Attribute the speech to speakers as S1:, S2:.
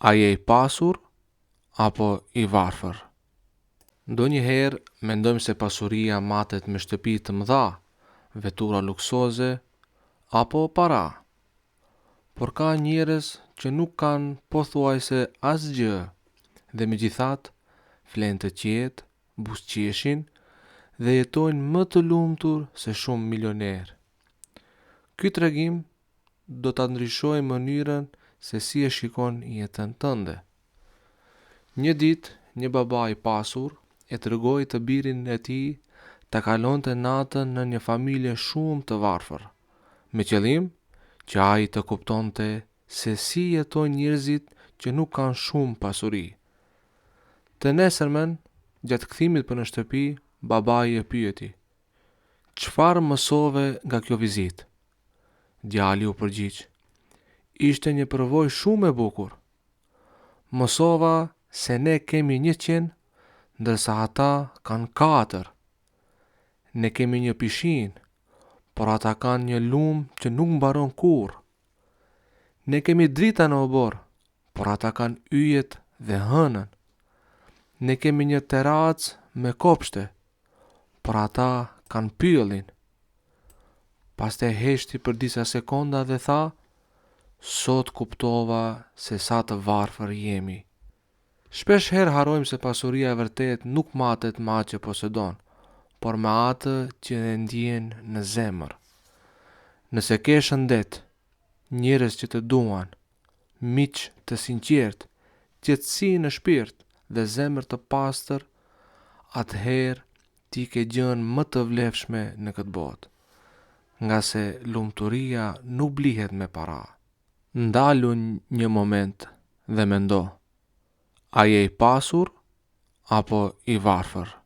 S1: A je I pasur apo I varfër? Ndonjëherë mendojmë se pasuria matet me shtëpi të mëdha, vetura luksoze apo para. Por ka njerëz që nuk kanë pothuajse asgjë dhe megjithatë flenë të qetë, buzëqeshin dhe jetojnë më të lumtur se shumë milionerë. Ky tregim do ta ndryshojë mënyrën se si e shikon jetën tënde. Një ditë, një baba I pasur e tregoi të birin e tij ta kalonte natën në një familje shumë të varfër, me qëllim që ai të kuptonte se si jetojnë njerëzit që nuk kanë shumë pasuri. Të nesërmen, gjatë kthimit për në shtëpi, babai e pyeti: "Çfarë mësove nga kjo vizitë?" Djali u përgjigj: "Ishte një përvojë shumë e bukur. Mësova se ne kemi 100, ndërsa ata kanë 4. Ne kemi një pishinë, por ata kanë një lumë që nuk mbaron kurrë. Ne kemi drita në obor, por ata kanë yjet dhe hënën. Ne kemi një teracë me kopshte, por ata kanë pyllin." Pastaj heshti për disa sekonda dhe tha: "Sot kuptova se sa të varfër jemi." Shpesh herë harrojmë se pasuria e vërtet nuk matet me atë që posedon, por me atë që e ndjen në zemër. Nëse ke shëndet, njerëz që të duan, miq të sinqert, qetësi në shpirt dhe zemër të pastër, atëherë ti ke gjën më të vlefshme në këtë botë. Nga se lumturia nuk blihet me para. Ndalu një moment dhe mendo: a je I pasur apo I varfër?